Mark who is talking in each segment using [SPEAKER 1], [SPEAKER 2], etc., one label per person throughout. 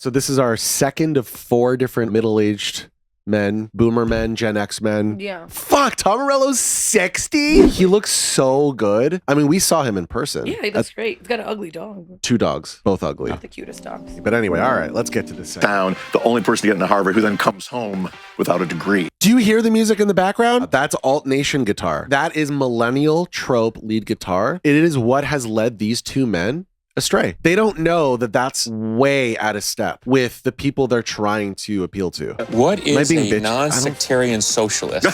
[SPEAKER 1] So this is our second of 4 different middle-aged men, boomer men, Gen X men.
[SPEAKER 2] Yeah.
[SPEAKER 1] Fuck, Tom Morello's 60? He looks so good. I mean, we saw him in person.
[SPEAKER 2] Yeah, he looks great. He's got an ugly dog.
[SPEAKER 1] 2 dogs, both ugly.
[SPEAKER 2] Not the cutest dogs.
[SPEAKER 1] But anyway, all right, let's get to this.
[SPEAKER 3] Town, the only person to get into Harvard who then comes home without a degree.
[SPEAKER 1] Do you hear the music in the background? That's Alt Nation guitar. That is millennial trope lead guitar. It is what has led these 2 men astray. They don't know that that's way out of step with the people they're trying to appeal to.
[SPEAKER 4] What is a non-sectarian socialist?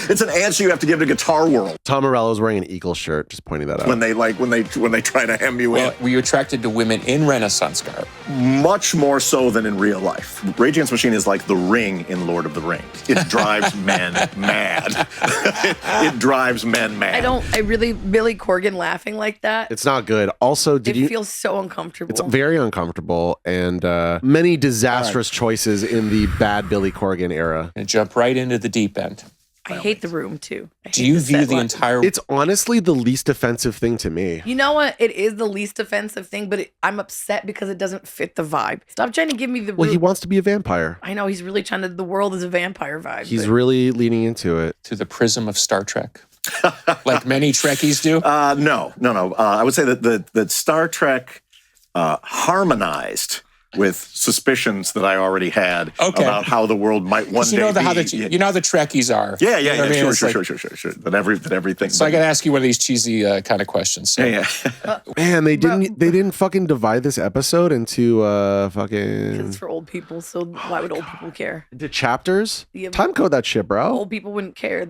[SPEAKER 3] It's an answer you have to give to Guitar World.
[SPEAKER 1] Tom Morello's wearing an Eagle shirt, just pointing that out.
[SPEAKER 3] When they try to hem you in.
[SPEAKER 4] Were you attracted to women in Renaissance garb?
[SPEAKER 3] Much more so than in real life. Rage Against the Machine is like the ring in Lord of the Rings. It drives men mad. It drives men mad.
[SPEAKER 2] Billy Corgan laughing like that.
[SPEAKER 1] It's not good. Also,
[SPEAKER 2] it feels so uncomfortable.
[SPEAKER 1] It's very uncomfortable, and many disastrous choices in the bad Billy Corgan era.
[SPEAKER 4] And jump right into the deep end.
[SPEAKER 2] I hate the room too.
[SPEAKER 4] Do you view the entire?
[SPEAKER 1] It's honestly the least offensive thing to me.
[SPEAKER 2] You know what? It is the least offensive thing, but I'm upset because it doesn't fit the vibe. Stop trying to give me the.
[SPEAKER 1] Well, he wants to be a vampire.
[SPEAKER 2] I know he's really trying to. The world is a vampire vibe.
[SPEAKER 1] He's really leaning into it
[SPEAKER 4] through the prism of Star Trek. Like many Trekkies do?
[SPEAKER 3] No. I would say that Star Trek harmonized with suspicions that I already had about how the world might one day be.
[SPEAKER 4] You know how the Trekkies are.
[SPEAKER 3] Yeah. Sure. That everything.
[SPEAKER 4] So I got to ask you one of these cheesy kind of questions. So.
[SPEAKER 3] Yeah.
[SPEAKER 1] Man, they didn't fucking divide this episode into fucking.
[SPEAKER 2] Because it's for old people, so why would old people care?
[SPEAKER 1] Into chapters?
[SPEAKER 2] Yeah,
[SPEAKER 1] time code that shit, bro.
[SPEAKER 2] Old people wouldn't care.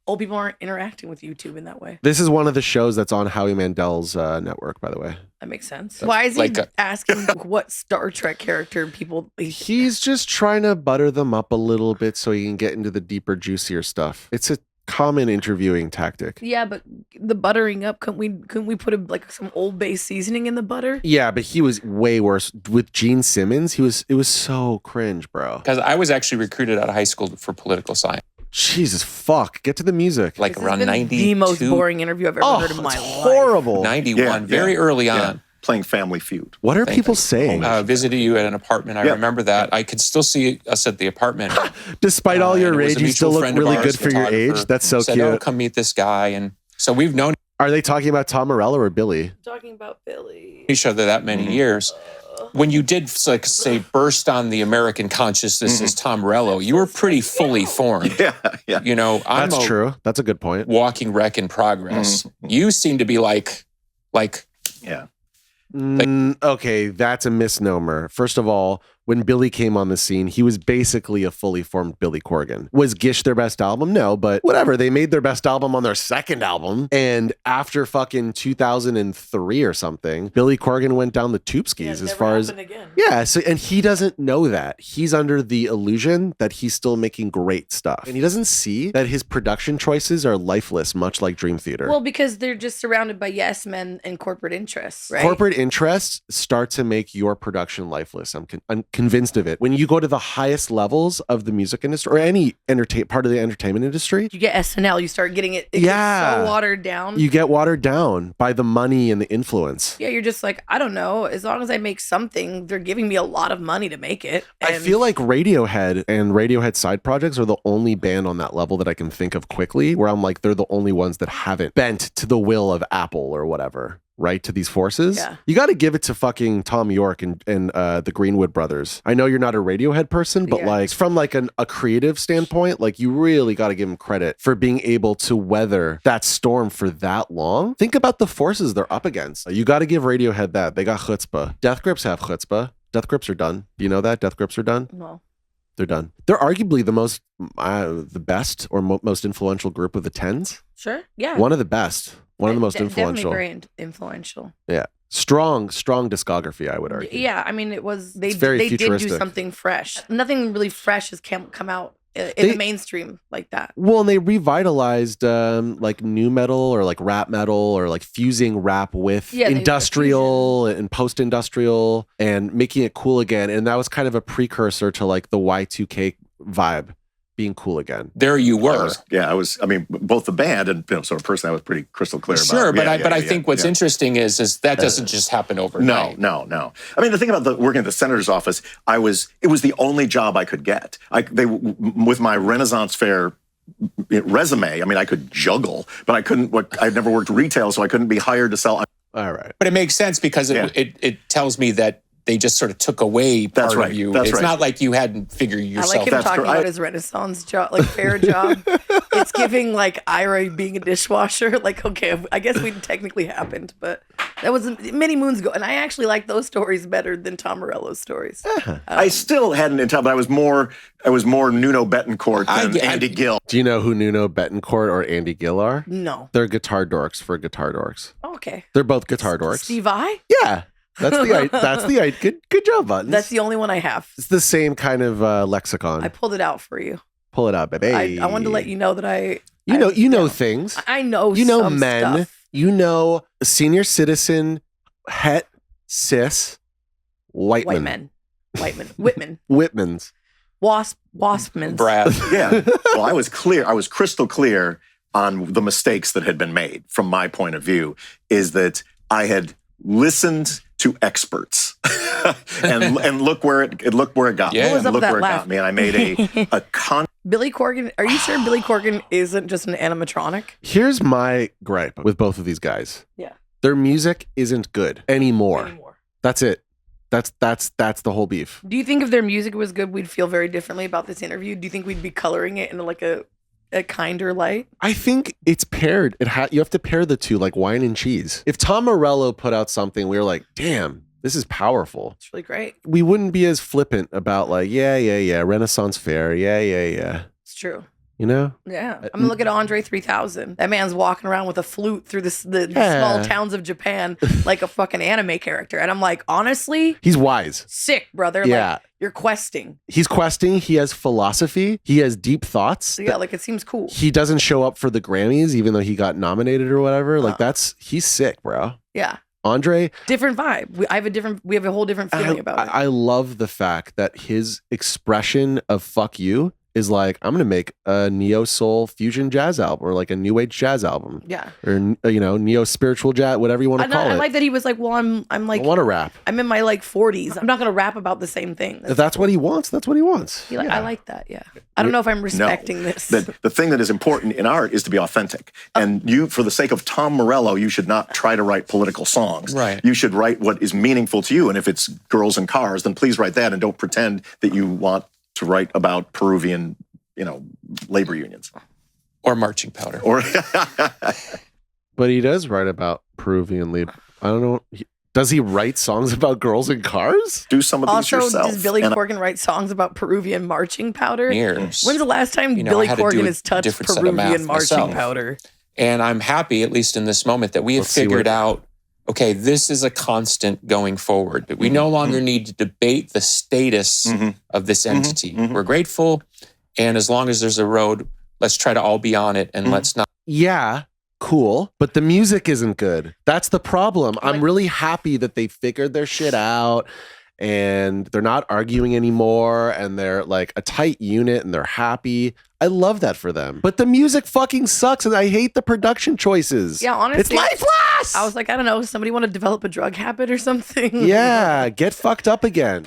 [SPEAKER 2] Old people aren't interacting with YouTube in that way.
[SPEAKER 1] This is one of the shows that's on Howie Mandel's network, by the way.
[SPEAKER 2] That makes sense. Why is he asking what Star Trek character people...
[SPEAKER 1] He's just trying to butter them up a little bit so he can get into the deeper, juicier stuff. It's a common interviewing tactic.
[SPEAKER 2] Yeah, but the buttering up, couldn't we put some Old Bay seasoning in the butter?
[SPEAKER 1] Yeah, but he was way worse. With Gene Simmons, it was so cringe, bro.
[SPEAKER 4] Because I was actually recruited out of high school for political science.
[SPEAKER 1] Jesus fuck. Get to the music.
[SPEAKER 4] Like
[SPEAKER 2] this
[SPEAKER 4] around 92.
[SPEAKER 2] The most boring interview I've ever heard in my life.
[SPEAKER 1] Horrible.
[SPEAKER 4] 91, very early on.
[SPEAKER 3] Playing Family Feud.
[SPEAKER 1] What are people saying?
[SPEAKER 4] Visited you at an apartment. I remember that. I could still see us at the apartment.
[SPEAKER 1] Despite all your rage, you still look really good for your age. That's so
[SPEAKER 4] said,
[SPEAKER 1] cute.
[SPEAKER 4] Oh, come meet this guy. And so we've known.
[SPEAKER 1] Are they talking about Tom Morello or Billy?
[SPEAKER 2] Talking about Billy.
[SPEAKER 4] Each other that many years. When you did, say, burst on the American consciousness as Tom Morello, you were pretty fully formed.
[SPEAKER 3] Yeah.
[SPEAKER 4] You know,
[SPEAKER 1] that's true. That's a good point.
[SPEAKER 4] Walking wreck in progress. You seem to be like.
[SPEAKER 3] Yeah.
[SPEAKER 1] Okay, that's a misnomer. First of all, when Billy came on the scene, he was basically a fully formed Billy Corgan. Was Gish their best album? No, but whatever. They made their best album on their second album. And after fucking 2003 or something, Billy Corgan went down the tube skis as far as...
[SPEAKER 2] Again.
[SPEAKER 1] Yeah, so, and he doesn't know that. He's under the illusion that he's still making great stuff. And he doesn't see that his production choices are lifeless, much like Dream Theater.
[SPEAKER 2] Well, because they're just surrounded by yes men and corporate interests, right?
[SPEAKER 1] Corporate interests start to make your production lifeless. I'm convinced of it. When you go to the highest levels of the music industry or any part of the entertainment industry,
[SPEAKER 2] you get SNL, you start getting it gets so watered down.
[SPEAKER 1] You get watered down by the money and the influence.
[SPEAKER 2] Yeah, you're just like, I don't know. As long as I make something, they're giving me a lot of money to make it.
[SPEAKER 1] I feel like Radiohead and Radiohead side projects are the only band on that level that I can think of quickly where I'm like, they're the only ones that haven't bent to the will of Apple or whatever. Right, to these forces.
[SPEAKER 2] Yeah.
[SPEAKER 1] You got to give it to fucking Tom York and the Greenwood brothers. I know you're not a Radiohead person, but like from like a creative standpoint, like you really got to give them credit for being able to weather that storm for that long. Think about the forces they're up against. You got to give Radiohead that. They got chutzpah. Death Grips have chutzpah. Death Grips are done. Do you know that? Death Grips are done?
[SPEAKER 2] No.
[SPEAKER 1] They're done. They're arguably the best or most influential group of the 10s.
[SPEAKER 2] Sure. Yeah.
[SPEAKER 1] One of the best. One of the most influential.
[SPEAKER 2] Definitely very influential.
[SPEAKER 1] Yeah. Strong discography, I would argue.
[SPEAKER 2] Yeah, I mean, they
[SPEAKER 1] did
[SPEAKER 2] do something fresh. Nothing really fresh has come out in the mainstream like that.
[SPEAKER 1] Well, and they revitalized like new metal or like rap metal or like fusing rap with industrial and post-industrial and making it cool again. And that was kind of a precursor to like the Y2K vibe. being cool again.
[SPEAKER 4] There you were.
[SPEAKER 3] I mean, both the band and sort of personally, I was pretty crystal clear about it.
[SPEAKER 4] Sure, but I think what's interesting is that doesn't just happen overnight.
[SPEAKER 3] No. I mean, the thing about working at the senator's office, it was the only job I could get. With my Renaissance Fair resume, I mean, I could juggle, but I couldn't. I'd never worked retail, so I couldn't be hired to sell.
[SPEAKER 1] All right,
[SPEAKER 4] but it makes sense because it tells me that they just sort of took away part of you. It's not like you hadn't figured yourself.
[SPEAKER 2] I like him talking about his Renaissance job, like fair job. It's giving like Ira being a dishwasher. Like, okay, I guess we technically happened, but that was many moons ago. And I actually like those stories better than Tom Morello's stories.
[SPEAKER 3] I still hadn't in time, but I was more Nuno Betancourt than Andy Gill.
[SPEAKER 1] Do you know who Nuno Betancourt or Andy Gill are?
[SPEAKER 2] No.
[SPEAKER 1] They're guitar dorks for guitar dorks.
[SPEAKER 2] Okay.
[SPEAKER 1] They're both guitar dorks.
[SPEAKER 2] Steve I?
[SPEAKER 1] Yeah. That's the good job, Buttons.
[SPEAKER 2] That's the only one I have.
[SPEAKER 1] It's the same kind of lexicon.
[SPEAKER 2] I pulled it out for you.
[SPEAKER 1] Pull it out, baby.
[SPEAKER 2] I wanted to let you know that
[SPEAKER 1] you know things.
[SPEAKER 2] I know
[SPEAKER 1] some men.
[SPEAKER 2] Stuff.
[SPEAKER 1] You know senior citizen, het, cis, white men.
[SPEAKER 2] Whitman.
[SPEAKER 1] Whitmans.
[SPEAKER 2] Waspmans.
[SPEAKER 4] Brad.
[SPEAKER 3] Yeah. Well, I was clear. I was crystal clear on the mistakes that had been made from my point of view, is that I had listened to experts and look where it got me.
[SPEAKER 2] What was up with that
[SPEAKER 3] it
[SPEAKER 2] laugh?
[SPEAKER 3] got me. And I made a
[SPEAKER 2] Billy Corgan. Are you sure Billy Corgan isn't just an animatronic?
[SPEAKER 1] Here's my gripe with both of these guys.
[SPEAKER 2] Yeah.
[SPEAKER 1] Their music isn't good anymore. That's it. That's the whole beef.
[SPEAKER 2] Do you think if their music was good, we'd feel very differently about this interview? Do you think we'd be coloring it in like a kinder light?
[SPEAKER 1] I think it's paired. You have to pair the two like wine and cheese. If Tom Morello put out something, we were like, damn, this is powerful.
[SPEAKER 2] It's really great.
[SPEAKER 1] We wouldn't be as flippant about like, yeah, Renaissance Fair. Yeah.
[SPEAKER 2] It's true.
[SPEAKER 1] You know?
[SPEAKER 2] Yeah. I'm gonna look at Andre 3000. That man's walking around with a flute through the small towns of Japan like a fucking anime character. And I'm like, honestly,
[SPEAKER 1] he's wise.
[SPEAKER 2] Sick, brother.
[SPEAKER 1] Yeah.
[SPEAKER 2] Like, you're questing.
[SPEAKER 1] He's questing. He has philosophy. He has deep thoughts.
[SPEAKER 2] So yeah, like it seems cool.
[SPEAKER 1] He doesn't show up for the Grammys, even though he got nominated or whatever. Like he's sick, bro.
[SPEAKER 2] Yeah.
[SPEAKER 1] Andre,
[SPEAKER 2] different vibe. We have a whole different feeling about it.
[SPEAKER 1] I love the fact that his expression of "fuck you" is like, I'm gonna make a neo soul fusion jazz album or like a new age jazz album.
[SPEAKER 2] Yeah.
[SPEAKER 1] Or neo spiritual jazz, whatever you want to call it.
[SPEAKER 2] I like that he was like, well, I'm like,
[SPEAKER 1] I want to rap.
[SPEAKER 2] I'm in my like 40s. I'm not gonna rap about the same thing.
[SPEAKER 1] If that's what he wants, that's what he wants.
[SPEAKER 2] I like that. Yeah. I don't know if I'm respecting this.
[SPEAKER 3] The thing that is important in art is to be authentic. And you, for the sake of Tom Morello, you should not try to write political songs.
[SPEAKER 4] Right.
[SPEAKER 3] You should write what is meaningful to you. And if it's girls and cars, then please write that and don't pretend that you want to write about Peruvian, labor unions.
[SPEAKER 4] Or marching powder.
[SPEAKER 1] But he does write about Peruvian labor. I don't know. Does he write songs about girls and cars?
[SPEAKER 3] Do some of these yourself.
[SPEAKER 2] Also, does Billy Corgan write songs about Peruvian marching powder?
[SPEAKER 4] Years.
[SPEAKER 2] When's the last time Billy Corgan has touched Peruvian marching powder?
[SPEAKER 4] And I'm happy, at least in this moment, that we have figured out, okay, this is a constant going forward. But we no longer need to debate the status of this entity. We're grateful. And as long as there's a road, let's try to all be on it and let's not.
[SPEAKER 1] Yeah, cool. But the music isn't good. That's the problem. I'm really happy that they figured their shit out and they're not arguing anymore and they're like a tight unit and they're happy. I love that for them. But the music fucking sucks and I hate the production choices.
[SPEAKER 2] Yeah, honestly.
[SPEAKER 1] It's lifeless!
[SPEAKER 2] I was like, I don't know, somebody want to develop a drug habit or something?
[SPEAKER 1] Yeah, get fucked up again.